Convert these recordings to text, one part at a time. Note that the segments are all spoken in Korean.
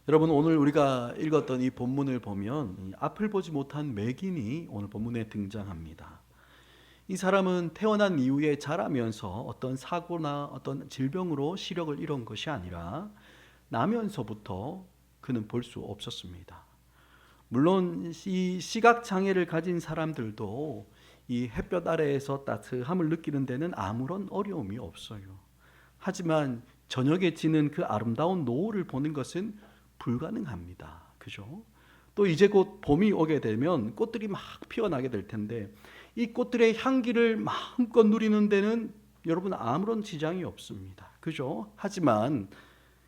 여러분, 오늘 우리가 읽었던 이 본문을 보면 이 앞을 보지 못한 맹인이 오늘 본문에 등장합니다. 이 사람은 태어난 이후에 자라면서 어떤 사고나 어떤 질병으로 시력을 잃은 것이 아니라 나면서부터 그는 볼 수 없었습니다. 물론 이 시각 장애를 가진 사람들도 이 햇볕 아래에서 따뜻함을 느끼는 데는 아무런 어려움이 없어요. 하지만 저녁에 지는 그 아름다운 노을을 보는 것은 불가능합니다. 그죠? 또 이제 곧 봄이 오게 되면 꽃들이 막 피어나게 될 텐데 이 꽃들의 향기를 마음껏 누리는 데는 여러분 아무런 지장이 없습니다. 그죠? 하지만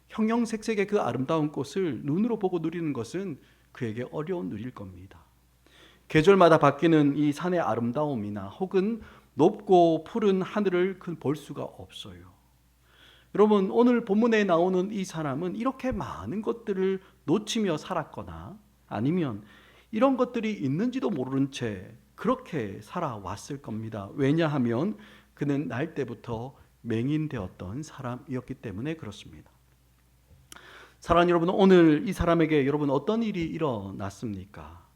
형형색색의 그 아름다운 꽃을 눈으로 보고 누리는 것은 그에게 어려운 일일 겁니다. 계절마다 바뀌는 이 산의 아름다움이나 혹은 높고 푸른 하늘을 볼 수가 없어요. 여러분, 오늘 본문에 나오는 이 사람은 이렇게 많은 것들을 놓치며 살았거나 아니면 이런 것들이 있는지도 모르는 채 그렇게 살아왔을 겁니다. 왜냐하면 그는 날 때부터 맹인되었던 사람이었기 때문에 그렇습니다. 사랑하는 여러분, 오늘 이 사람에게 여러분 어떤 일이 일어났습니까?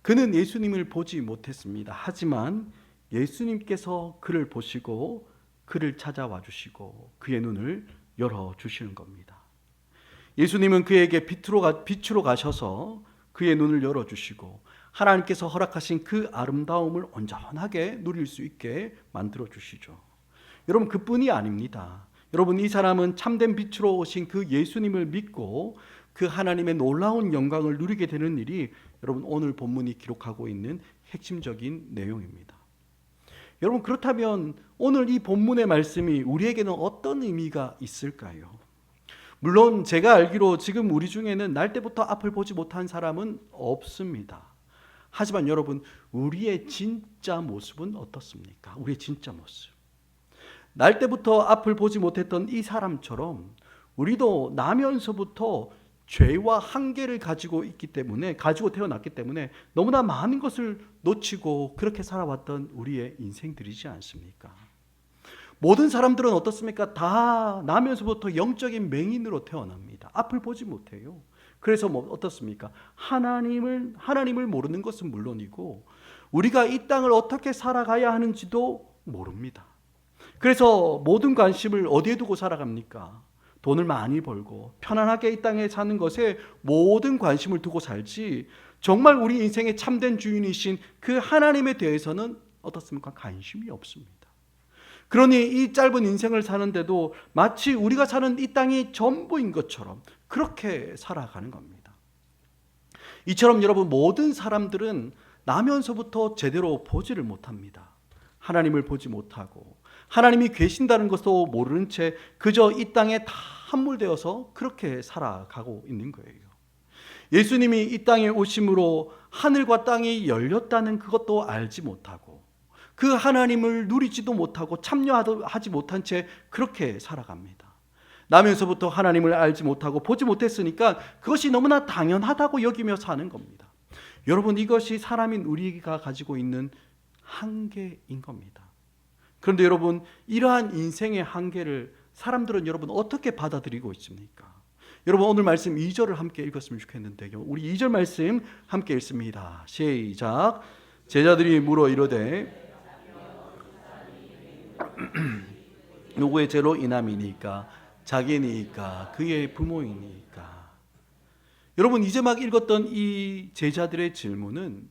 그는 예수님을 보지 못했습니다. 하지만 예수님께서 그를 보시고 그를 찾아와 주시고 그의 눈을 열어주시는 겁니다. 예수님은 그에게 빛으로 가셔서 그의 눈을 열어주시고 하나님께서 허락하신 그 아름다움을 온전하게 누릴 수 있게 만들어 주시죠. 여러분, 그뿐이 아닙니다. 여러분, 이 사람은 참된 빛으로 오신 그 예수님을 믿고 그 하나님의 놀라운 영광을 누리게 되는 일이 여러분 오늘 본문이 기록하고 있는 핵심적인 내용입니다. 여러분, 그렇다면 오늘 이 본문의 말씀이 우리에게는 어떤 의미가 있을까요? 물론 제가 알기로 지금 우리 중에는 날 때부터 앞을 보지 못한 사람은 없습니다. 하지만 여러분, 우리의 진짜 모습은 어떻습니까? 우리의 진짜 모습. 날 때부터 앞을 보지 못했던 이 사람처럼 우리도 나면서부터 죄와 한계를 가지고 태어났기 때문에 너무나 많은 것을 놓치고 그렇게 살아왔던 우리의 인생들이지 않습니까? 모든 사람들은 어떻습니까? 다 나면서부터 영적인 맹인으로 태어납니다. 앞을 보지 못해요. 그래서 어떻습니까? 하나님을 모르는 것은 물론이고 우리가 이 땅을 어떻게 살아가야 하는지도 모릅니다. 그래서 모든 관심을 어디에 두고 살아갑니까? 돈을 많이 벌고 편안하게 이 땅에 사는 것에 모든 관심을 두고 살지 정말 우리 인생의 참된 주인이신 그 하나님에 대해서는 어떻습니까? 관심이 없습니다. 그러니 이 짧은 인생을 사는데도 마치 우리가 사는 이 땅이 전부인 것처럼 그렇게 살아가는 겁니다. 이처럼 여러분, 모든 사람들은 나면서부터 제대로 보지를 못합니다. 하나님을 보지 못하고 하나님이 계신다는 것도 모르는 채 그저 이 땅에 다 함몰되어서 그렇게 살아가고 있는 거예요. 예수님이 이 땅에 오심으로 하늘과 땅이 열렸다는 그것도 알지 못하고 그 하나님을 누리지도 못하고 참여하지 못한 채 그렇게 살아갑니다. 나면서부터 하나님을 알지 못하고 보지 못했으니까 그것이 너무나 당연하다고 여기며 사는 겁니다. 여러분, 이것이 사람인 우리가 가지고 있는 한계인 겁니다. 그런데 여러분, 이러한 인생의 한계를 사람들은 여러분 어떻게 받아들이고 있습니까? 여러분, 오늘 말씀 2절을 함께 읽었으면 좋겠는데요. 우리 2절 말씀 함께 읽습니다. 시작. 제자들이 물어 이르되 누구의 죄로 인함이니까? 자기니까? 그의 부모이니까? 여러분, 이제 막 읽었던 이 제자들의 질문은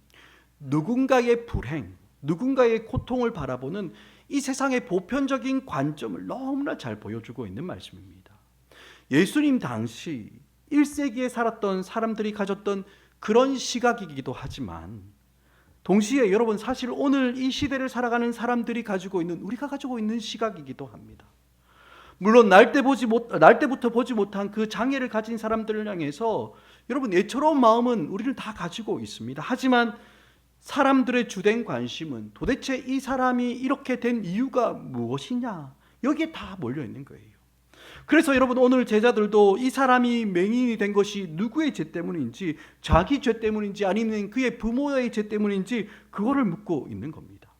누군가의 불행, 누군가의 고통을 바라보는 이 세상의 보편적인 관점을 너무나 잘 보여주고 있는 말씀입니다. 예수님 당시 1세기에 살았던 사람들이 가졌던 그런 시각이기도 하지만 동시에 여러분, 사실 오늘 이 시대를 살아가는 사람들이 우리가 가지고 있는 시각이기도 합니다. 물론 날 때부터 보지 못한 그 장애를 가진 사람들을 향해서 여러분, 애처로운 마음은 우리는 다 가지고 있습니다. 하지만 사람들의 주된 관심은 도대체 이 사람이 이렇게 된 이유가 무엇이냐, 여기에 다 몰려 있는 거예요. 그래서 여러분, 오늘 제자들도 이 사람이 맹인이 된 것이 누구의 죄 때문인지, 자기 죄 때문인지 아니면 그의 부모의 죄 때문인지 그거를 묻고 있는 겁니다.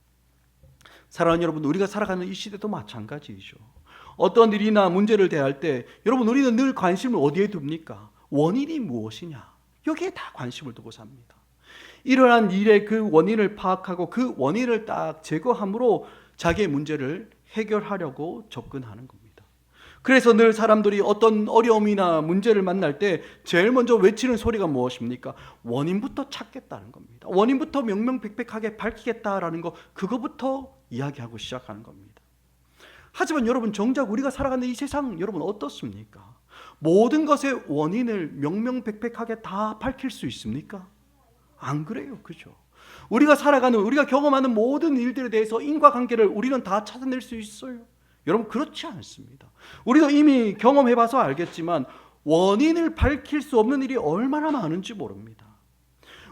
사랑하는 여러분, 우리가 살아가는 이 시대도 마찬가지이죠. 어떤 일이나 문제를 대할 때 여러분, 우리는 늘 관심을 어디에 둡니까? 원인이 무엇이냐? 여기에 다 관심을 두고 삽니다. 일어난 일의 그 원인을 파악하고 그 원인을 딱 제거함으로 자기의 문제를 해결하려고 접근하는 겁니다. 그래서 늘 사람들이 어떤 어려움이나 문제를 만날 때 제일 먼저 외치는 소리가 무엇입니까? 원인부터 찾겠다는 겁니다. 원인부터 명명백백하게 밝히겠다라는 거, 그거부터 이야기하고 시작하는 겁니다. 하지만 여러분, 정작 우리가 살아가는 이 세상 여러분 어떻습니까? 모든 것의 원인을 명명백백하게 다 밝힐 수 있습니까? 안 그래요. 그죠? 우리가 살아가는, 우리가 경험하는 모든 일들에 대해서 인과관계를 우리는 다 찾아낼 수 있어요. 여러분, 그렇지 않습니다. 우리도 이미 경험해봐서 알겠지만 원인을 밝힐 수 없는 일이 얼마나 많은지 모릅니다.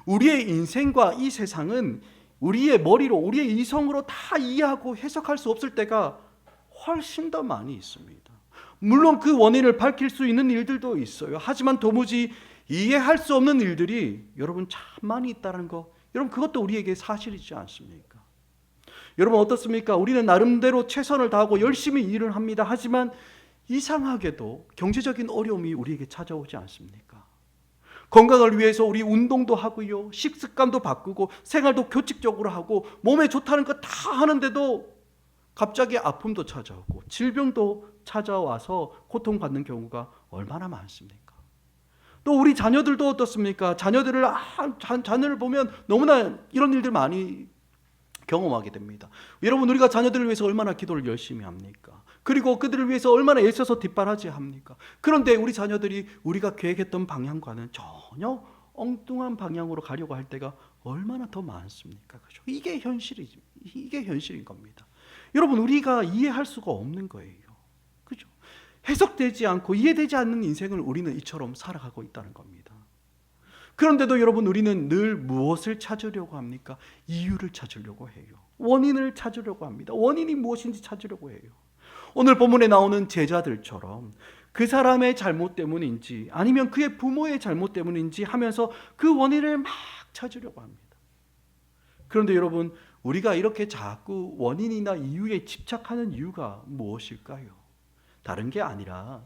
우리의 인생과 이 세상은 우리의 머리로, 우리의 이성으로 다 이해하고 해석할 수 없을 때가 훨씬 더 많이 있습니다. 물론 그 원인을 밝힐 수 있는 일들도 있어요. 하지만 도무지 이해할 수 없는 일들이 여러분 참 많이 있다는 거, 여러분 그것도 우리에게 사실이지 않습니까? 여러분 어떻습니까? 우리는 나름대로 최선을 다하고 열심히 일을 합니다. 하지만 이상하게도 경제적인 어려움이 우리에게 찾아오지 않습니까? 건강을 위해서 우리 운동도 하고요, 식습관도 바꾸고 생활도 규칙적으로 하고 몸에 좋다는 거 다 하는데도 갑자기 아픔도 찾아오고 질병도 찾아와서 고통받는 경우가 얼마나 많습니까? 또 우리 자녀들도 어떻습니까? 자녀를 보면 너무나 이런 일들 많이 경험하게 됩니다. 여러분, 우리가 자녀들을 위해서 얼마나 기도를 열심히 합니까? 그리고 그들을 위해서 얼마나 애써서 뒷바라지 합니까? 그런데 우리 자녀들이 우리가 계획했던 방향과는 전혀 엉뚱한 방향으로 가려고 할 때가 얼마나 더 많습니까? 그죠? 이게 현실인 겁니다. 여러분, 우리가 이해할 수가 없는 거예요. 그죠? 해석되지 않고 이해되지 않는 인생을 우리는 이처럼 살아가고 있다는 겁니다. 그런데도 여러분, 우리는 늘 무엇을 찾으려고 합니까? 이유를 찾으려고 해요. 원인을 찾으려고 합니다. 원인이 무엇인지 찾으려고 해요. 오늘 본문에 나오는 제자들처럼 그 사람의 잘못 때문인지 아니면 그의 부모의 잘못 때문인지 하면서 그 원인을 막 찾으려고 합니다. 그런데 여러분, 우리가 이렇게 자꾸 원인이나 이유에 집착하는 이유가 무엇일까요? 다른 게 아니라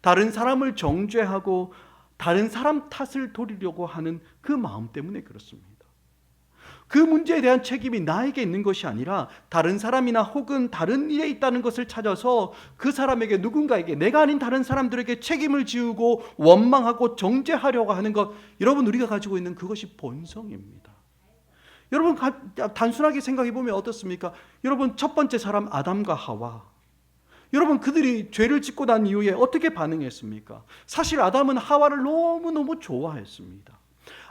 다른 사람을 정죄하고 다른 사람 탓을 돌리려고 하는 그 마음 때문에 그렇습니다. 그 문제에 대한 책임이 나에게 있는 것이 아니라 다른 사람이나 혹은 다른 일에 있다는 것을 찾아서 그 사람에게, 누군가에게, 내가 아닌 다른 사람들에게 책임을 지우고 원망하고 정죄하려고 하는 것, 여러분 우리가 가지고 있는 그것이 본성입니다. 여러분 단순하게 생각해 보면 어떻습니까? 여러분 첫 번째 사람 아담과 하와, 여러분 그들이 죄를 짓고 난 이후에 어떻게 반응했습니까? 사실 아담은 하와를 너무너무 좋아했습니다.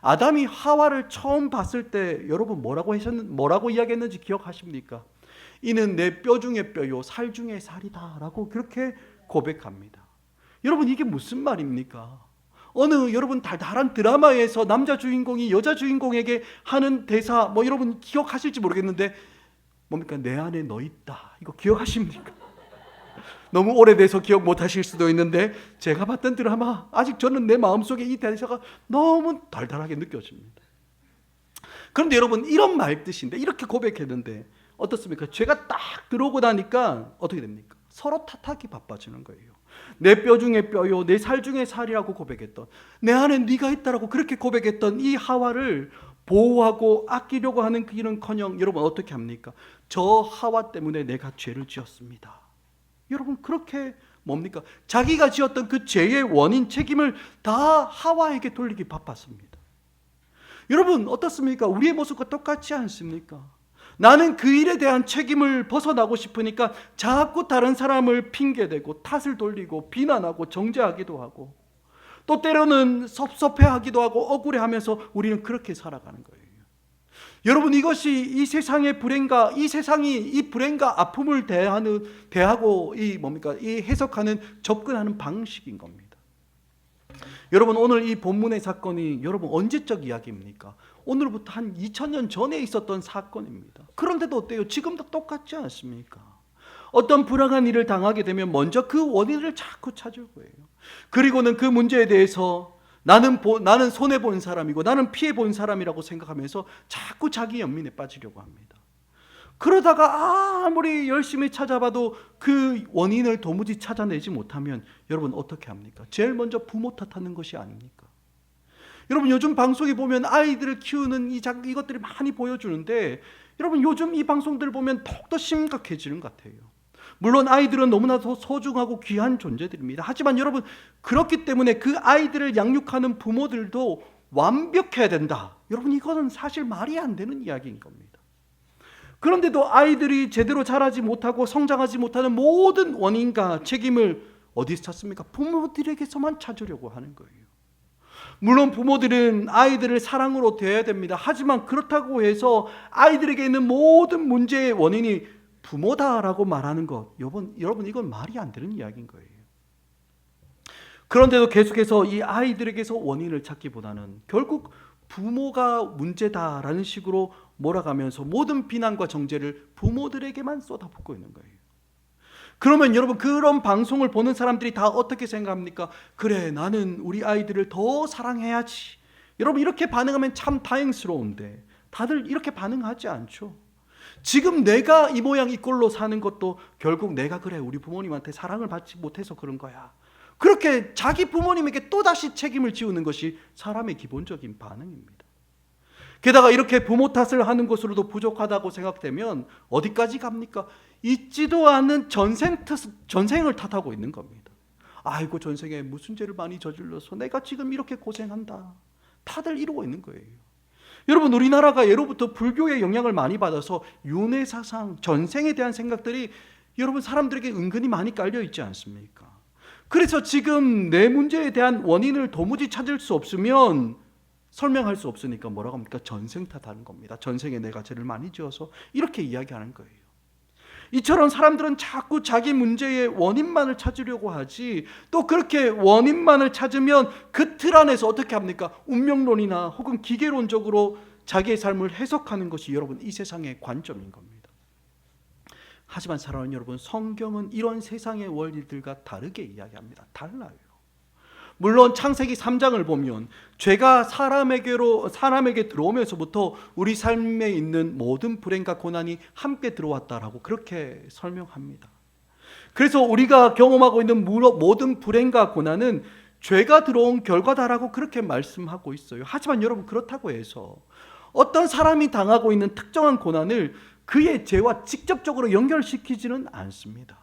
아담이 하와를 처음 봤을 때 여러분 뭐라고 이야기했는지 기억하십니까? 이는 내 뼈 중에 뼈요 살 중에 살이다 라고 그렇게 고백합니다. 여러분 이게 무슨 말입니까? 어느 여러분 달달한 드라마에서 남자 주인공이 여자 주인공에게 하는 대사, 여러분 기억하실지 모르겠는데 뭡니까? 내 안에 너 있다. 이거 기억하십니까? 너무 오래돼서 기억 못하실 수도 있는데 제가 봤던 드라마, 아직 저는 내 마음속에 이 대사가 너무 달달하게 느껴집니다. 그런데 여러분 이런 말 뜻인데, 이렇게 고백했는데 어떻습니까? 죄가 딱 들어오고 나니까 어떻게 됩니까? 서로 탓하기 바빠지는 거예요. 내 뼈 중에 뼈요 내 살 중에 살이라고 고백했던, 내 안에 네가 있다라고 그렇게 고백했던 이 하와를 보호하고 아끼려고 하는 그 일은커녕 여러분 어떻게 합니까? 저 하와 때문에 내가 죄를 지었습니다. 여러분 그렇게 뭡니까? 자기가 지었던 그 죄의 원인, 책임을 다 하와에게 돌리기 바빴습니다. 여러분 어떻습니까? 우리의 모습과 똑같지 않습니까? 나는 그 일에 대한 책임을 벗어나고 싶으니까 자꾸 다른 사람을 핑계대고 탓을 돌리고 비난하고 정죄하기도 하고 또 때로는 섭섭해하기도 하고 억울해하면서 우리는 그렇게 살아가는 거예요. 여러분 이것이 이 세상의 불행과, 이 세상이 이 불행과 아픔을 대하고 이 해석하는, 접근하는 방식인 겁니다. 여러분 오늘 이 본문의 사건이 여러분 언제적 이야기입니까? 오늘부터 한 2000년 전에 있었던 사건입니다. 그런데도 어때요? 지금도 똑같지 않습니까? 어떤 불행한 일을 당하게 되면 먼저 그 원인을 자꾸 찾을 거예요. 그리고는 그 문제에 대해서 나는 손해본 사람이고 나는 피해본 사람이라고 생각하면서 자꾸 자기 연민에 빠지려고 합니다. 그러다가 아무리 열심히 찾아봐도 그 원인을 도무지 찾아내지 못하면 여러분 어떻게 합니까? 제일 먼저 부모 탓하는 것이 아닙니까? 여러분 요즘 방송에 보면 아이들을 키우는 이것들이 많이 보여주는데 여러분 요즘 이 방송들 보면 더욱더 심각해지는 것 같아요. 물론 아이들은 너무나도 소중하고 귀한 존재들입니다. 하지만 여러분 그렇기 때문에 그 아이들을 양육하는 부모들도 완벽해야 된다. 여러분 이거는 사실 말이 안 되는 이야기인 겁니다. 그런데도 아이들이 제대로 자라지 못하고 성장하지 못하는 모든 원인과 책임을 어디서 찾습니까? 부모들에게서만 찾으려고 하는 거예요. 물론 부모들은 아이들을 사랑으로 대해야 됩니다. 하지만 그렇다고 해서 아이들에게 있는 모든 문제의 원인이 부모다라고 말하는 것, 여러분 이건 말이 안 되는 이야기인 거예요. 그런데도 계속해서 이 아이들에게서 원인을 찾기보다는 결국 부모가 문제다라는 식으로 몰아가면서 모든 비난과 정죄를 부모들에게만 쏟아붓고 있는 거예요. 그러면 여러분 그런 방송을 보는 사람들이 다 어떻게 생각합니까? 그래, 나는 우리 아이들을 더 사랑해야지. 여러분 이렇게 반응하면 참 다행스러운데 다들 이렇게 반응하지 않죠. 지금 내가 이 모양 이 꼴로 사는 것도 결국 내가 그래 우리 부모님한테 사랑을 받지 못해서 그런 거야. 그렇게 자기 부모님에게 또다시 책임을 지우는 것이 사람의 기본적인 반응입니다. 게다가 이렇게 부모 탓을 하는 것으로도 부족하다고 생각되면 어디까지 갑니까? 있지도 않은 전생을 탓하고 있는 겁니다. 아이고 전생에 무슨 죄를 많이 저질러서 내가 지금 이렇게 고생한다. 다들 이러고 있는 거예요. 여러분 우리나라가 예로부터 불교의 영향을 많이 받아서 윤회사상, 전생에 대한 생각들이 여러분 사람들에게 은근히 많이 깔려 있지 않습니까? 그래서 지금 내 문제에 대한 원인을 도무지 찾을 수 없으면 설명할 수 없으니까 뭐라고 합니까? 전생 탓하는 겁니다. 전생에 내가 죄를 많이 지어서 이렇게 이야기하는 거예요. 이처럼 사람들은 자꾸 자기 문제의 원인만을 찾으려고 하지, 또 그렇게 원인만을 찾으면 그 틀 안에서 어떻게 합니까? 운명론이나 혹은 기계론적으로 자기의 삶을 해석하는 것이 여러분 이 세상의 관점인 겁니다. 하지만 사랑하는 여러분, 성경은 이런 세상의 원리들과 다르게 이야기합니다. 달라요. 물론 창세기 3장을 보면 죄가 사람에게 들어오면서부터 우리 삶에 있는 모든 불행과 고난이 함께 들어왔다라고 그렇게 설명합니다. 그래서 우리가 경험하고 있는 모든 불행과 고난은 죄가 들어온 결과다라고 그렇게 말씀하고 있어요. 하지만 여러분 그렇다고 해서 어떤 사람이 당하고 있는 특정한 고난을 그의 죄와 직접적으로 연결시키지는 않습니다.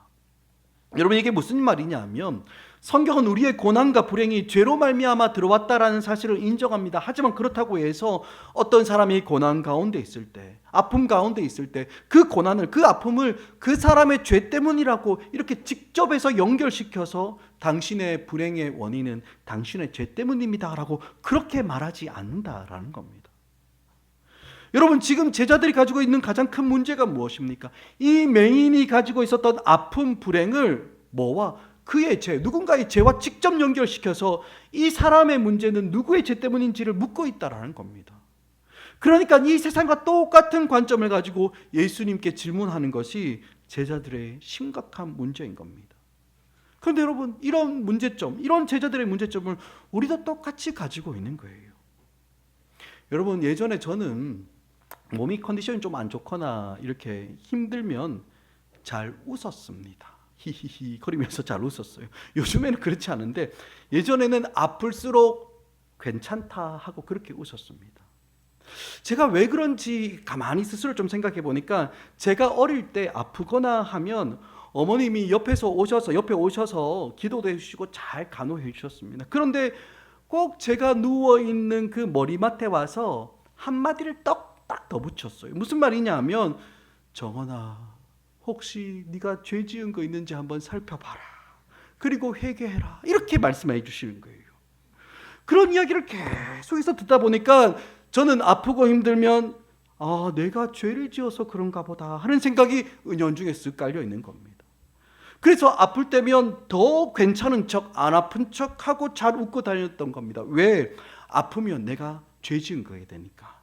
여러분 이게 무슨 말이냐 하면 성경은 우리의 고난과 불행이 죄로 말미암아 들어왔다라는 사실을 인정합니다. 하지만 그렇다고 해서 어떤 사람이 고난 가운데 있을 때, 아픔 가운데 있을 때 그 고난을, 그 아픔을 그 사람의 죄 때문이라고 이렇게 직접해서 연결시켜서 당신의 불행의 원인은 당신의 죄 때문입니다 라고 그렇게 말하지 않는다라는 겁니다. 여러분 지금 제자들이 가지고 있는 가장 큰 문제가 무엇입니까? 이 맹인이 가지고 있었던 아픔, 불행을 뭐와? 그의 죄, 누군가의 죄와 직접 연결시켜서 이 사람의 문제는 누구의 죄 때문인지를 묻고 있다라는 겁니다. 그러니까 이 세상과 똑같은 관점을 가지고 예수님께 질문하는 것이 제자들의 심각한 문제인 겁니다. 그런데 여러분 이런 문제점, 이런 제자들의 문제점을 우리도 똑같이 가지고 있는 거예요. 여러분 예전에 저는 몸이 컨디션이 좀 안 좋거나 이렇게 힘들면 잘 웃었습니다. 히히히 거리면서 잘 웃었어요. 요즘에는 그렇지 않은데 예전에는 아플수록 괜찮다 하고 그렇게 웃었습니다. 제가 왜 그런지 가만히 스스로 좀 생각해 보니까 제가 어릴 때 아프거나 하면 어머님이 옆에 오셔서 기도도 해주시고 잘 간호해 주셨습니다. 그런데 꼭 제가 누워있는 그 머리맡에 와서 한마디를 딱 더 붙였어요. 무슨 말이냐 하면 정원아 혹시 네가 죄 지은 거 있는지 한번 살펴봐라. 그리고 회개해라. 이렇게 말씀해 주시는 거예요. 그런 이야기를 계속해서 듣다 보니까 저는 아프고 힘들면 내가 죄를 지어서 그런가 보다 하는 생각이 은연중에 쓱 깔려 있는 겁니다. 그래서 아플 때면 더 괜찮은 척, 안 아픈 척하고 잘 웃고 다녔던 겁니다. 왜? 아프면 내가 죄 지은 거게 되니까.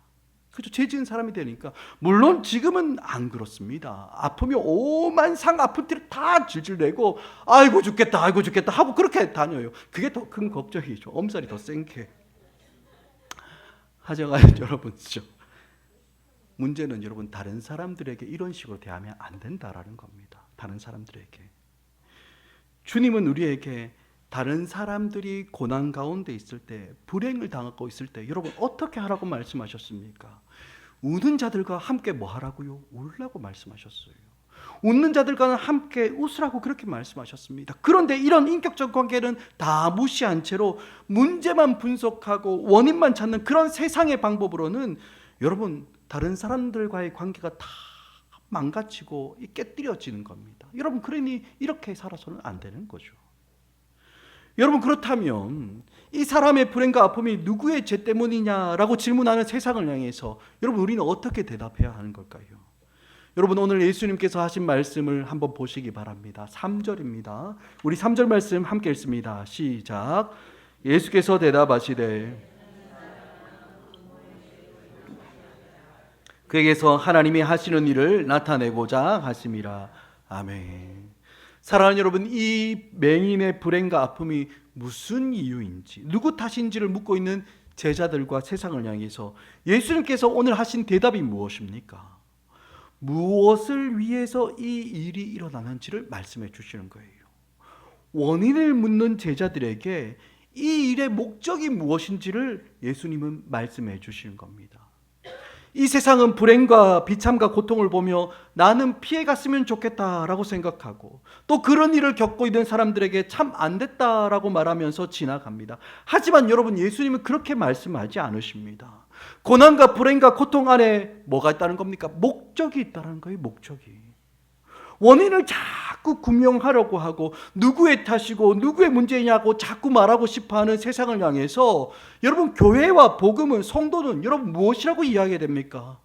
그렇죠. 죄 지은 사람이 되니까. 물론 지금은 안 그렇습니다. 아프면 오만상 아픈 티를 다 질질 내고 아이고 죽겠다 하고 그렇게 다녀요. 그게 더 큰 걱정이죠. 엄살이 더 센 게. 하정아요 여러분이죠. 문제는 여러분 다른 사람들에게 이런 식으로 대하면 안 된다라는 겁니다. 다른 사람들에게. 주님은 우리에게 다른 사람들이 고난 가운데 있을 때, 불행을 당하고 있을 때 여러분 어떻게 하라고 말씀하셨습니까? 우는 자들과 함께 뭐 하라고요? 울라고 말씀하셨어요. 웃는 자들과는 함께 웃으라고 그렇게 말씀하셨습니다. 그런데 이런 인격적 관계는 다 무시한 채로 문제만 분석하고 원인만 찾는 그런 세상의 방법으로는 여러분 다른 사람들과의 관계가 다 망가지고 깨뜨려지는 겁니다. 여러분 그러니 이렇게 살아서는 안 되는 거죠. 여러분 그렇다면 이 사람의 불행과 아픔이 누구의 죄 때문이냐라고 질문하는 세상을 향해서 여러분 우리는 어떻게 대답해야 하는 걸까요? 여러분 오늘 예수님께서 하신 말씀을 한번 보시기 바랍니다. 3절입니다. 우리 3절 말씀 함께 읽습니다. 시작. 예수께서 대답하시되 그에게서 하나님이 하시는 일을 나타내고자 하심이라. 아멘. 사랑하는 여러분, 이 맹인의 불행과 아픔이 무슨 이유인지, 누구 탓인지를 묻고 있는 제자들과 세상을 향해서 예수님께서 오늘 하신 대답이 무엇입니까? 무엇을 위해서 이 일이 일어나는지를 말씀해 주시는 거예요. 원인을 묻는 제자들에게 이 일의 목적이 무엇인지를 예수님은 말씀해 주시는 겁니다. 이 세상은 불행과 비참과 고통을 보며 나는 피해갔으면 좋겠다라고 생각하고 또 그런 일을 겪고 있는 사람들에게 참 안 됐다라고 말하면서 지나갑니다. 하지만 여러분 예수님은 그렇게 말씀하지 않으십니다. 고난과 불행과 고통 안에 뭐가 있다는 겁니까? 목적이 있다는 거예요. 목적이. 원인을 자꾸 규명하려고 하고 누구의 탓이고 누구의 문제냐고 자꾸 말하고 싶어하는 세상을 향해서 여러분 교회와 복음은, 성도는 여러분 무엇이라고 이야기해야 됩니까?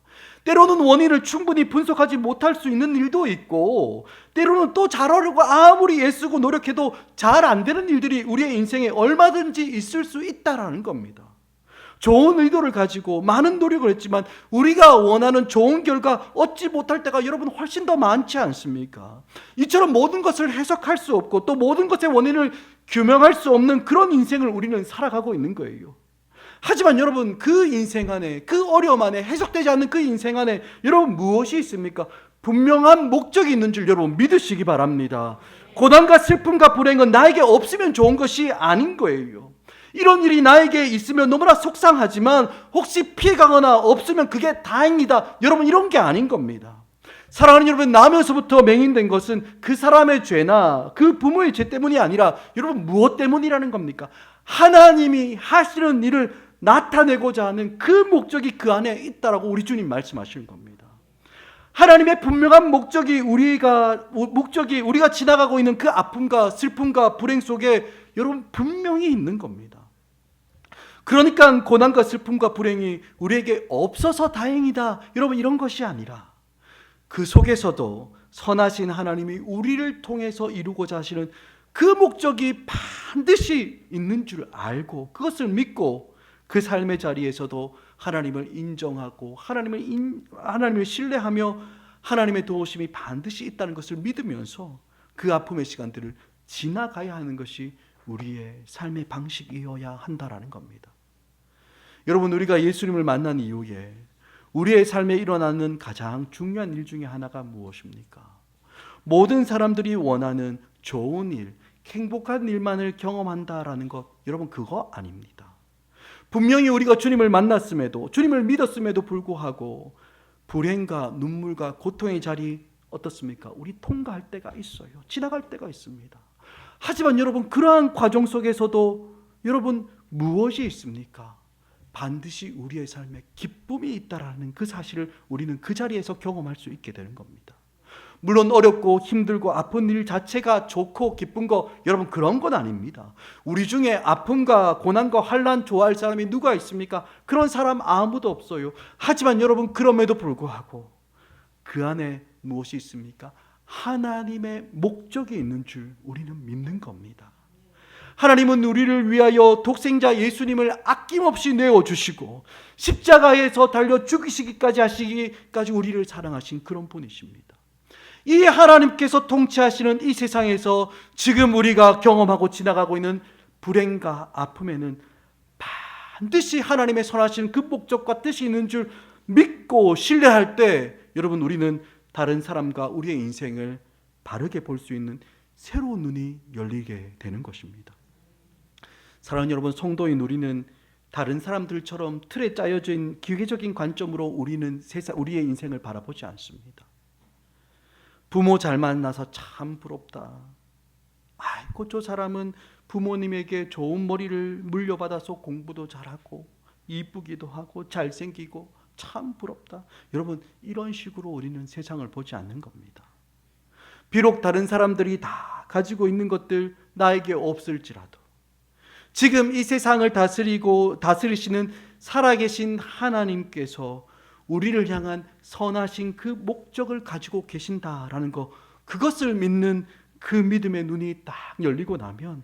때로는 원인을 충분히 분석하지 못할 수 있는 일도 있고 때로는 또 잘하려고 아무리 애쓰고 노력해도 잘 안 되는 일들이 우리의 인생에 얼마든지 있을 수 있다라는 겁니다. 좋은 의도를 가지고 많은 노력을 했지만 우리가 원하는 좋은 결과 얻지 못할 때가 여러분 훨씬 더 많지 않습니까? 이처럼 모든 것을 해석할 수 없고 또 모든 것의 원인을 규명할 수 없는 그런 인생을 우리는 살아가고 있는 거예요. 하지만 여러분 그 인생 안에, 그 어려움 안에, 해석되지 않는 그 인생 안에 여러분 무엇이 있습니까? 분명한 목적이 있는 줄 여러분 믿으시기 바랍니다. 고난과 슬픔과 불행은 나에게 없으면 좋은 것이 아닌 거예요. 이런 일이 나에게 있으면 너무나 속상하지만 혹시 피해가거나 없으면 그게 다행이다. 여러분 이런 게 아닌 겁니다. 사랑하는 여러분, 나면서부터 맹인된 것은 그 사람의 죄나 그 부모의 죄 때문이 아니라 여러분 무엇 때문이라는 겁니까? 하나님이 하시는 일을 나타내고자 하는 그 목적이 그 안에 있다라고 우리 주님 말씀하시는 겁니다. 하나님의 분명한 목적이 우리가 지나가고 있는 그 아픔과 슬픔과 불행 속에 여러분 분명히 있는 겁니다. 그러니까 고난과 슬픔과 불행이 우리에게 없어서 다행이다 여러분 이런 것이 아니라 그 속에서도 선하신 하나님이 우리를 통해서 이루고자 하시는 그 목적이 반드시 있는 줄 알고 그것을 믿고 그 삶의 자리에서도 하나님을 인정하고 하나님을 신뢰하며 하나님의 도우심이 반드시 있다는 것을 믿으면서 그 아픔의 시간들을 지나가야 하는 것이 우리의 삶의 방식이어야 한다라는 겁니다. 여러분 우리가 예수님을 만난 이후에 우리의 삶에 일어나는 가장 중요한 일 중에 하나가 무엇입니까? 모든 사람들이 원하는 좋은 일, 행복한 일만을 경험한다라는 것 여러분 그거 아닙니다. 분명히 우리가 주님을 만났음에도 주님을 믿었음에도 불구하고 불행과 눈물과 고통의 자리 어떻습니까? 우리 통과할 때가 있어요. 지나갈 때가 있습니다. 하지만 여러분 그러한 과정 속에서도 여러분 무엇이 있습니까? 반드시 우리의 삶에 기쁨이 있다라는 그 사실을 우리는 그 자리에서 경험할 수 있게 되는 겁니다. 물론 어렵고 힘들고 아픈 일 자체가 좋고 기쁜 거 여러분 그런 건 아닙니다. 우리 중에 아픔과 고난과 환난 좋아할 사람이 누가 있습니까? 그런 사람 아무도 없어요. 하지만 여러분 그럼에도 불구하고 그 안에 무엇이 있습니까? 하나님의 목적이 있는 줄 우리는 믿는 겁니다. 하나님은 우리를 위하여 독생자 예수님을 아낌없이 내어주시고 십자가에서 달려 죽이시기까지 하시기까지 우리를 사랑하신 그런 분이십니다. 이 하나님께서 통치하시는 이 세상에서 지금 우리가 경험하고 지나가고 있는 불행과 아픔에는 반드시 하나님의 선하신 그 목적과 뜻이 있는 줄 믿고 신뢰할 때 여러분 우리는 다른 사람과 우리의 인생을 바르게 볼 수 있는 새로운 눈이 열리게 되는 것입니다. 사랑하는 여러분, 성도인 우리는 다른 사람들처럼 틀에 짜여진 기계적인 관점으로 우리의 인생을 바라보지 않습니다. 부모 잘 만나서 참 부럽다. 아이고 저 사람은 부모님에게 좋은 머리를 물려받아서 공부도 잘하고 이쁘기도 하고 잘생기고 참 부럽다. 여러분 이런 식으로 우리는 세상을 보지 않는 겁니다. 비록 다른 사람들이 다 가지고 있는 것들 나에게 없을지라도 지금 이 세상을 다스리시는 살아계신 하나님께서 우리를 향한 선하신 그 목적을 가지고 계신다라는 것, 그것을 믿는 그 믿음의 눈이 딱 열리고 나면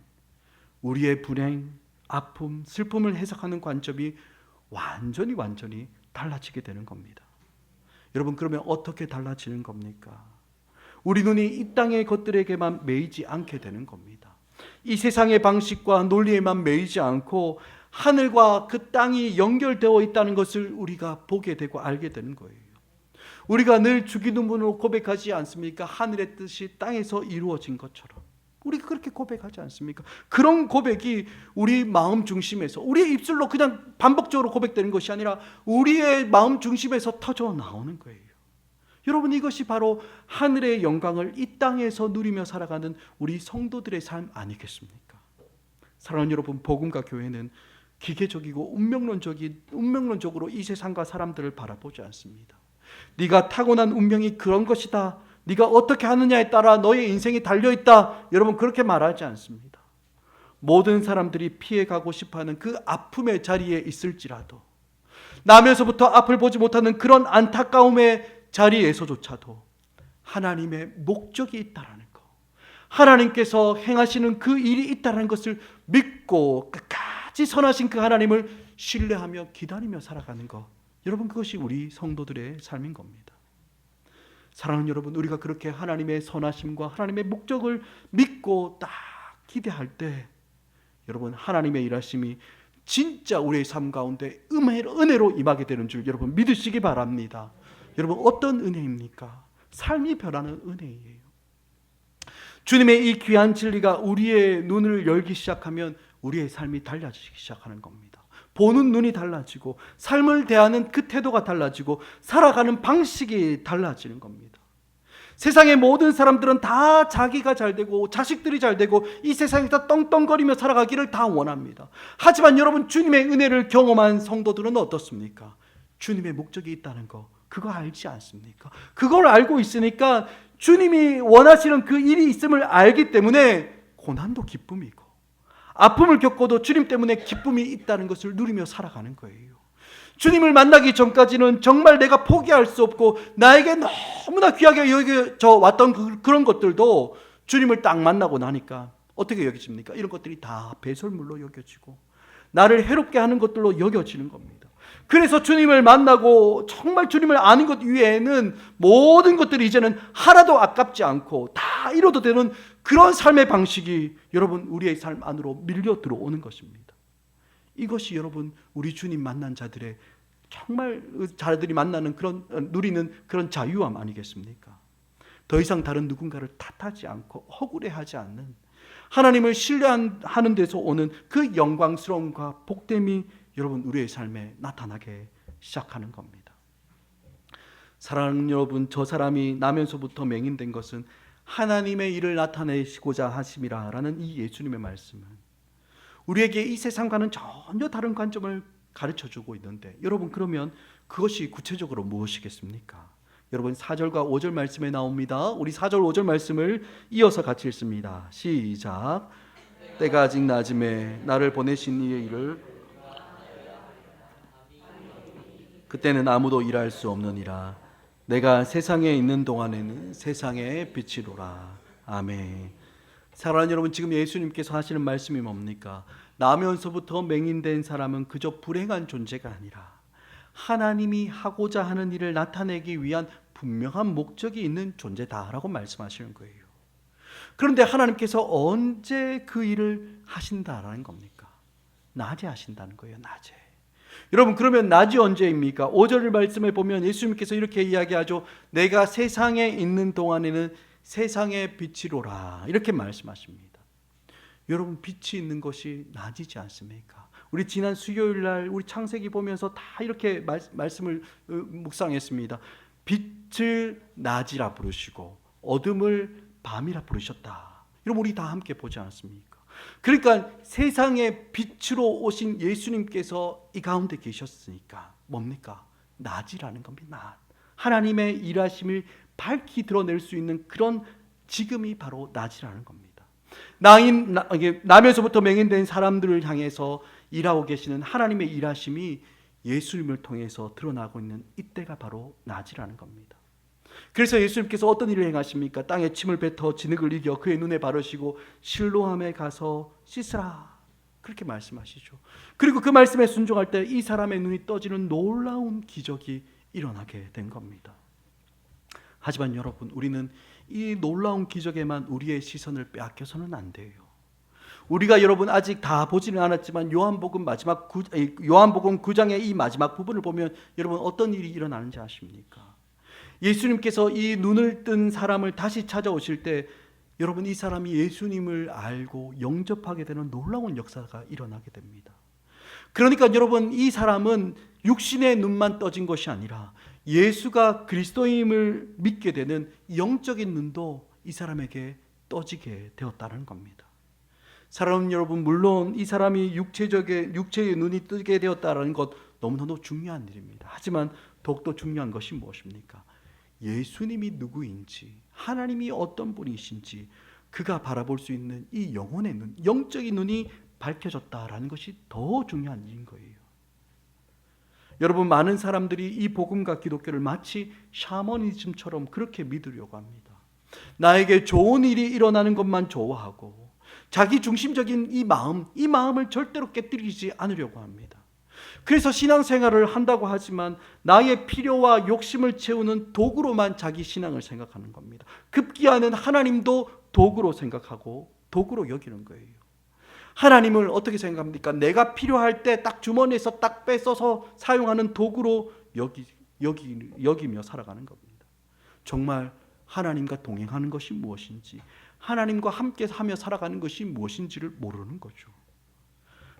우리의 불행, 아픔, 슬픔을 해석하는 관점이 완전히 달라지게 되는 겁니다. 여러분 그러면 어떻게 달라지는 겁니까? 우리 눈이 이 땅의 것들에게만 매이지 않게 되는 겁니다. 이 세상의 방식과 논리에만 매이지 않고 하늘과 그 땅이 연결되어 있다는 것을 우리가 보게 되고 알게 되는 거예요. 우리가 늘 주기도문으로 고백하지 않습니까? 하늘의 뜻이 땅에서 이루어진 것처럼. 우리가 그렇게 고백하지 않습니까? 그런 고백이 우리 마음 중심에서, 우리의 입술로 그냥 반복적으로 고백되는 것이 아니라 우리의 마음 중심에서 터져 나오는 거예요. 여러분 이것이 바로 하늘의 영광을 이 땅에서 누리며 살아가는 우리 성도들의 삶 아니겠습니까? 사랑하는 여러분, 복음과 교회는 기계적이고 운명론적으로 이 세상과 사람들을 바라보지 않습니다. 네가 타고난 운명이 그런 것이다, 네가 어떻게 하느냐에 따라 너의 인생이 달려있다, 여러분 그렇게 말하지 않습니다. 모든 사람들이 피해가고 싶어하는 그 아픔의 자리에 있을지라도, 나면서부터 앞을 보지 못하는 그런 안타까움의 자리에서조차도 하나님의 목적이 있다라는 것, 하나님께서 행하시는 그 일이 있다는 것을 믿고 끝까지 선하신 그 하나님을 신뢰하며 기다리며 살아가는 것, 여러분 그것이 우리 성도들의 삶인 겁니다. 사랑하는 여러분, 우리가 그렇게 하나님의 선하심과 하나님의 목적을 믿고 딱 기대할 때 여러분 하나님의 일하심이 진짜 우리의 삶 가운데 은혜로 임하게 되는 줄 여러분 믿으시기 바랍니다. 여러분 어떤 은혜입니까? 삶이 변하는 은혜예요. 주님의 이 귀한 진리가 우리의 눈을 열기 시작하면 우리의 삶이 달라지기 시작하는 겁니다. 보는 눈이 달라지고 삶을 대하는 그 태도가 달라지고 살아가는 방식이 달라지는 겁니다. 세상의 모든 사람들은 다 자기가 잘 되고 자식들이 잘 되고 이 세상에서 떵떵거리며 살아가기를 다 원합니다. 하지만 여러분 주님의 은혜를 경험한 성도들은 어떻습니까? 주님의 목적이 있다는 거 그거 알지 않습니까? 그걸 알고 있으니까 주님이 원하시는 그 일이 있음을 알기 때문에 고난도 기쁨이고 아픔을 겪어도 주님 때문에 기쁨이 있다는 것을 누리며 살아가는 거예요. 주님을 만나기 전까지는 정말 내가 포기할 수 없고 나에게 너무나 귀하게 여겨져 왔던 그런 것들도 주님을 딱 만나고 나니까 어떻게 여겨집니까? 이런 것들이 다 배설물로 여겨지고 나를 해롭게 하는 것들로 여겨지는 겁니다. 그래서 주님을 만나고 정말 주님을 아는 것 이외에는 모든 것들이 이제는 하나도 아깝지 않고 다 이뤄도 되는 그런 삶의 방식이 여러분 우리의 삶 안으로 밀려 들어오는 것입니다. 이것이 여러분 우리 주님 만난 자들의 정말 자들이 만나는 그런 누리는 그런 자유함 아니겠습니까? 더 이상 다른 누군가를 탓하지 않고 억울해하지 않는 하나님을 신뢰하는 데서 오는 그 영광스러움과 복됨이 여러분 우리의 삶에 나타나게 시작하는 겁니다. 사랑하는 여러분, 저 사람이 나면서부터 맹인된 것은 하나님의 일을 나타내시고자 하심이라라는 이 예수님의 말씀은 우리에게 이 세상과는 전혀 다른 관점을 가르쳐주고 있는데 여러분 그러면 그것이 구체적으로 무엇이겠습니까? 여러분 4절과 5절 말씀에 나옵니다. 우리 4절 5절 말씀을 이어서 같이 읽습니다. 시작. 때가 아직 낮음에 나를 보내신 이의 일을 그때는 아무도 일할 수 없느니라. 내가 세상에 있는 동안에는 세상의 빛이로라. 아멘. 사랑하는 여러분, 지금 예수님께서 하시는 말씀이 뭡니까? 나면서부터 맹인된 사람은 그저 불행한 존재가 아니라 하나님이 하고자 하는 일을 나타내기 위한 분명한 목적이 있는 존재다라고 말씀하시는 거예요. 그런데 하나님께서 언제 그 일을 하신다라는 겁니까? 낮에 하신다는 거예요. 낮에. 여러분, 그러면 낮이 언제입니까? 5절 말씀에 보면 예수님께서 이렇게 이야기하죠. 내가 세상에 있는 동안에는 세상의 빛이로라, 이렇게 말씀하십니다. 여러분, 빛이 있는 것이 낮이지 않습니까? 우리 지난 수요일 날 우리 창세기 보면서 다 이렇게 말씀을 묵상했습니다. 빛을 낮이라 부르시고 어둠을 밤이라 부르셨다. 여러분, 우리 다 함께 보지 않았습니까? 그러니까 세상의 빛으로 오신 예수님께서 이 가운데 계셨으니까 뭡니까? 낮이라는 겁니다. 낮. 하나님의 일하심을 밝히 드러낼 수 있는 그런 지금이 바로 낮이라는 겁니다. 남에서부터 맹인된 사람들을 향해서 일하고 계시는 하나님의 일하심이 예수님을 통해서 드러나고 있는 이때가 바로 낮이라는 겁니다. 그래서 예수님께서 어떤 일을 행하십니까? 땅에 침을 뱉어 진흙을 이겨 그의 눈에 바르시고 실로암에 가서 씻으라, 그렇게 말씀하시죠. 그리고 그 말씀에 순종할 때 이 사람의 눈이 떠지는 놀라운 기적이 일어나게 된 겁니다. 하지만 여러분, 우리는 이 놀라운 기적에만 우리의 시선을 빼앗겨서는 안 돼요. 우리가 여러분 아직 다 보지는 않았지만 요한복음 9장의 이 마지막 부분을 보면 여러분 어떤 일이 일어나는지 아십니까? 예수님께서 이 눈을 뜬 사람을 다시 찾아오실 때 여러분, 이 사람이 예수님을 알고 영접하게 되는 놀라운 역사가 일어나게 됩니다. 그러니까 여러분, 이 사람은 육신의 눈만 떠진 것이 아니라 예수가 그리스도임을 믿게 되는 영적인 눈도 이 사람에게 떠지게 되었다는 겁니다. 사랑하는 여러분, 물론 이 사람이 육체의 눈이 뜨게 되었다는 것 너무나도 중요한 일입니다. 하지만 더욱더 중요한 것이 무엇입니까? 예수님이 누구인지, 하나님이 어떤 분이신지 그가 바라볼 수 있는 이 영혼의 눈, 영적인 눈이 밝혀졌다라는 것이 더 중요한 일인 거예요. 여러분, 많은 사람들이 이 복음과 기독교를 마치 샤머니즘처럼 그렇게 믿으려고 합니다. 나에게 좋은 일이 일어나는 것만 좋아하고 자기 중심적인 이 마음을 절대로 깨뜨리지 않으려고 합니다. 그래서 신앙생활을 한다고 하지만 나의 필요와 욕심을 채우는 도구로만 자기 신앙을 생각하는 겁니다. 급기야는 하나님도 도구로 생각하고 도구로 여기는 거예요. 하나님을 어떻게 생각합니까? 내가 필요할 때 딱 주머니에서 딱 빼서서 사용하는 도구로 여기며 살아가는 겁니다. 정말 하나님과 동행하는 것이 무엇인지, 하나님과 함께 하며 살아가는 것이 무엇인지를 모르는 거죠.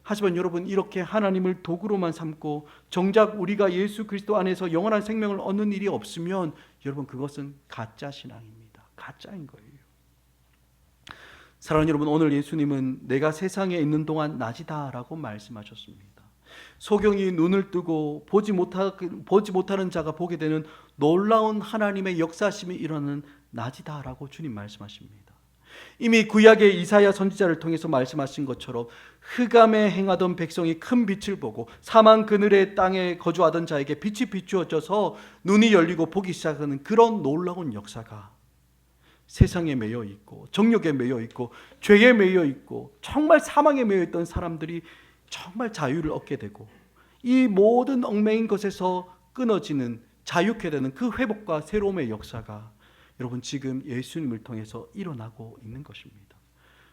하지만 여러분, 이렇게 하나님을 도구로만 삼고 정작 우리가 예수 그리스도 안에서 영원한 생명을 얻는 일이 없으면 여러분, 그것은 가짜 신앙입니다. 가짜인 거예요. 사랑하는 여러분, 오늘 예수님은 내가 세상에 있는 동안 낮이다라고 말씀하셨습니다. 소경이 눈을 뜨고 보지 못하는 자가 보게 되는 놀라운 하나님의 역사심이 일어나는 낮이다라고 주님 말씀하십니다. 이미 구약의 이사야 선지자를 통해서 말씀하신 것처럼 흑암에 행하던 백성이 큰 빛을 보고 사망 그늘의 땅에 거주하던 자에게 빛이 비추어져서 눈이 열리고 보기 시작하는 그런 놀라운 역사가 세상에 매여 있고 정욕에 매여 있고 죄에 매여 있고 정말 사망에 매여 있던 사람들이 정말 자유를 얻게 되고 이 모든 얽매인 것에서 끊어지는, 자유케 되는 그 회복과 새로움의 역사가 여러분 지금 예수님을 통해서 일어나고 있는 것입니다.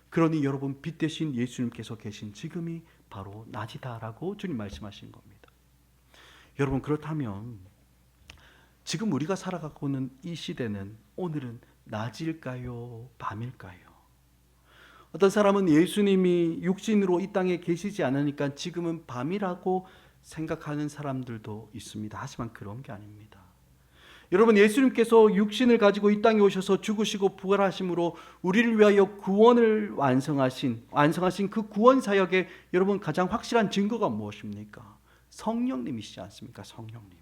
그러니 여러분, 빛 대신 예수님께서 계신 지금이 바로 낮이다라고 주님 말씀하신 겁니다. 여러분, 그렇다면 지금 우리가 살아가고 있는 이 시대는 오늘은 낮일까요? 밤일까요? 어떤 사람은 예수님이 육신으로 이 땅에 계시지 않으니까 지금은 밤이라고 생각하는 사람들도 있습니다. 하지만 그런 게 아닙니다. 여러분, 예수님께서 육신을 가지고 이 땅에 오셔서 죽으시고 부활하심으로 우리를 위하여 구원을 완성하신 그 구원 사역의 여러분 가장 확실한 증거가 무엇입니까? 성령님이시지 않습니까? 성령님.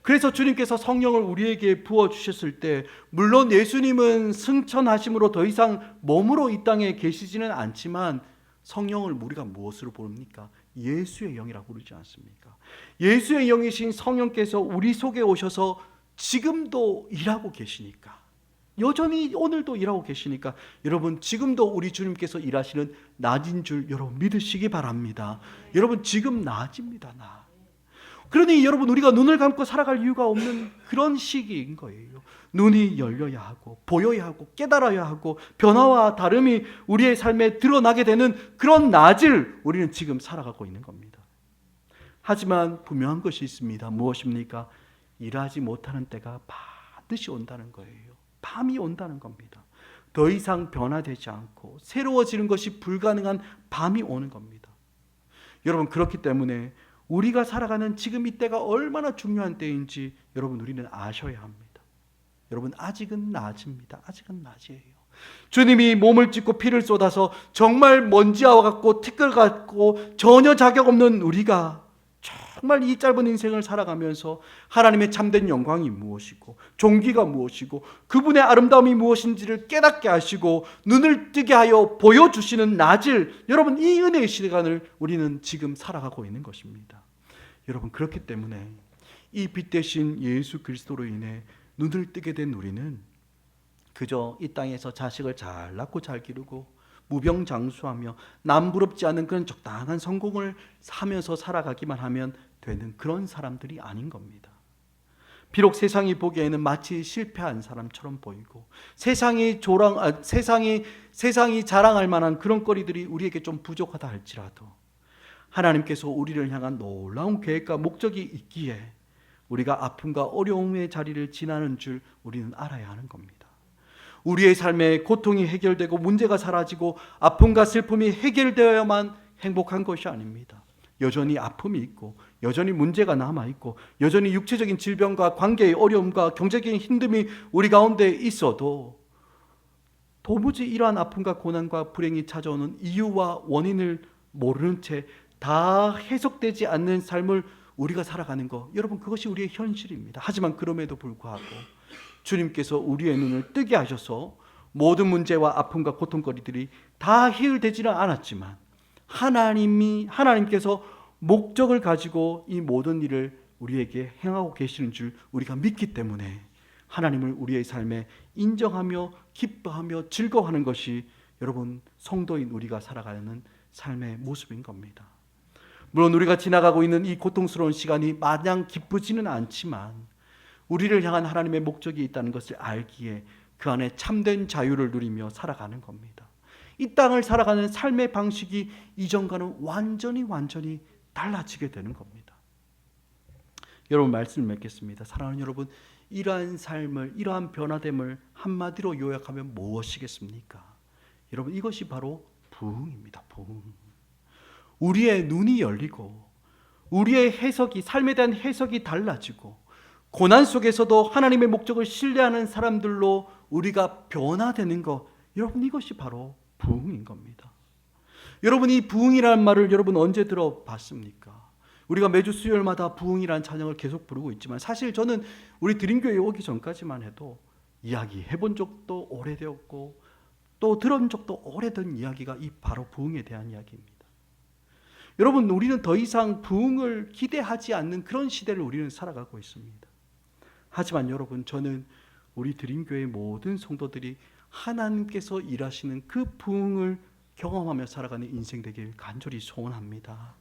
그래서 주님께서 성령을 우리에게 부어주셨을 때 물론 예수님은 승천하심으로 더 이상 몸으로 이 땅에 계시지는 않지만 성령을 우리가 무엇으로 부릅니까? 예수의 영이라고 부르지 않습니까? 예수의 영이신 성령께서 우리 속에 오셔서 지금도 일하고 계시니까, 여전히 오늘도 일하고 계시니까 여러분, 지금도 우리 주님께서 일하시는 낮인 줄 여러분 믿으시기 바랍니다. 여러분, 지금 낮입니다. 낮. 그러니 여러분, 우리가 눈을 감고 살아갈 이유가 없는 그런 시기인 거예요. 눈이 열려야 하고 보여야 하고 깨달아야 하고 변화와 다름이 우리의 삶에 드러나게 되는 그런 낮을 우리는 지금 살아가고 있는 겁니다. 하지만 분명한 것이 있습니다. 무엇입니까? 일하지 못하는 때가 반드시 온다는 거예요. 밤이 온다는 겁니다. 더 이상 변화되지 않고 새로워지는 것이 불가능한 밤이 오는 겁니다. 여러분, 그렇기 때문에 우리가 살아가는 지금 이 때가 얼마나 중요한 때인지 여러분 우리는 아셔야 합니다. 여러분, 아직은 낮입니다. 아직은 낮이에요. 주님이 몸을 찢고 피를 쏟아서 정말 먼지와 같고 티끌 같고 전혀 자격 없는 우리가 정말 이 짧은 인생을 살아가면서 하나님의 참된 영광이 무엇이고 존귀가 무엇이고 그분의 아름다움이 무엇인지를 깨닫게 하시고 눈을 뜨게 하여 보여주시는 낮을, 여러분, 이 은혜의 시간을 우리는 지금 살아가고 있는 것입니다. 여러분, 그렇기 때문에 이 빛 대신 예수 그리스도로 인해 눈을 뜨게 된 우리는 그저 이 땅에서 자식을 잘 낳고 잘 기르고 무병장수하며 남 부럽지 않은 그런 적당한 성공을 하면서 살아가기만 하면 되는 그런 사람들이 아닌 겁니다. 비록 세상이 보기에는 마치 실패한 사람처럼 보이고 세상이 자랑할 만한 그런 거리들이 우리에게 좀 부족하다 할지라도 하나님께서 우리를 향한 놀라운 계획과 목적이 있기에 우리가 아픔과 어려움의 자리를 지나는 줄 우리는 알아야 하는 겁니다. 우리의 삶에 고통이 해결되고 문제가 사라지고 아픔과 슬픔이 해결되어야만 행복한 것이 아닙니다. 여전히 아픔이 있고 여전히 문제가 남아있고 여전히 육체적인 질병과 관계의 어려움과 경제적인 힘듦이 우리 가운데 있어도 도무지 이러한 아픔과 고난과 불행이 찾아오는 이유와 원인을 모르는 채 다 해석되지 않는 삶을 우리가 살아가는 것, 여러분, 그것이 우리의 현실입니다. 하지만 그럼에도 불구하고 주님께서 우리의 눈을 뜨게 하셔서 모든 문제와 아픔과 고통거리들이 다 해결되지는 않았지만 하나님께서 목적을 가지고 이 모든 일을 우리에게 행하고 계시는 줄 우리가 믿기 때문에 하나님을 우리의 삶에 인정하며 기뻐하며 즐거워하는 것이 여러분 성도인 우리가 살아가는 삶의 모습인 겁니다. 물론 우리가 지나가고 있는 이 고통스러운 시간이 마냥 기쁘지는 않지만 우리를 향한 하나님의 목적이 있다는 것을 알기에 그 안에 참된 자유를 누리며 살아가는 겁니다. 이 땅을 살아가는 삶의 방식이 이전과는 완전히 달라지게 되는 겁니다. 여러분, 말씀을 맺겠습니다. 사랑하는 여러분, 이러한 삶을, 이러한 변화됨을 한마디로 요약하면 무엇이겠습니까? 여러분, 이것이 바로 부흥입니다. 부흥. 우리의 눈이 열리고 우리의 해석이, 삶에 대한 해석이 달라지고 고난 속에서도 하나님의 목적을 신뢰하는 사람들로 우리가 변화되는 것, 여러분, 이것이 바로 부흥인 겁니다. 여러분, 이 부흥이라는 말을 여러분 언제 들어봤습니까? 우리가 매주 수요일마다 부흥이라는 찬양을 계속 부르고 있지만 사실 저는 우리 드림교회에 오기 전까지만 해도 이야기해본 적도 오래되었고 또 들은 적도 오래된 이야기가 이 바로 부흥에 대한 이야기입니다. 여러분, 우리는 더 이상 부흥을 기대하지 않는 그런 시대를 우리는 살아가고 있습니다. 하지만 여러분, 저는 우리 드림교회의 모든 성도들이 하나님께서 일하시는 그 부흥을 경험하며 살아가는 인생 되길 간절히 소원합니다.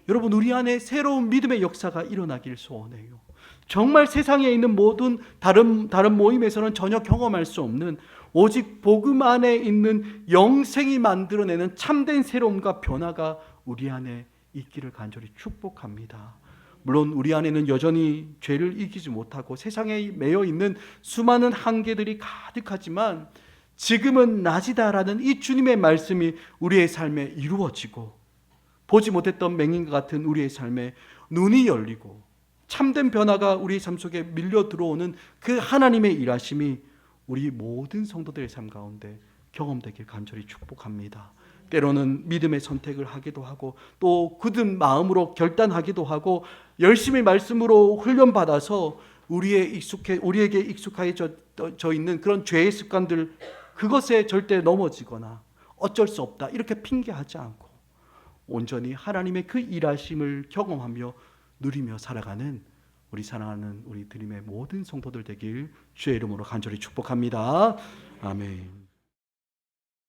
여러분, 우리 안에 새로운 믿음의 역사가 일어나길 소원해요. 정말 세상에 있는 모든 다른 모임에서는 전혀 경험할 수 없는 오직 복음 안에 있는 영생이 만들어내는 참된 새로움과 변화가 우리 안에 있기를 간절히 축복합니다. 물론 우리 안에는 여전히 죄를 이기지 못하고 세상에 매여 있는 수많은 한계들이 가득하지만 지금은 낮이다라는 이 주님의 말씀이 우리의 삶에 이루어지고 보지 못했던 맹인과 같은 우리의 삶에 눈이 열리고 참된 변화가 우리의 삶 속에 밀려 들어오는 그 하나님의 일하심이 우리 모든 성도들의 삶 가운데 경험되길 간절히 축복합니다. 때로는 믿음의 선택을 하기도 하고 또 굳은 마음으로 결단하기도 하고 열심히 말씀으로 훈련받아서 우리에게 익숙해져 있는 그런 죄의 습관들, 그것에 절대 넘어지거나 어쩔 수 없다 이렇게 핑계하지 않고 온전히 하나님의 그 일하심을 경험하며 누리며 살아가는 우리 사랑하는 우리 드림의 모든 성도들 되길 주의 이름으로 간절히 축복합니다. 아멘.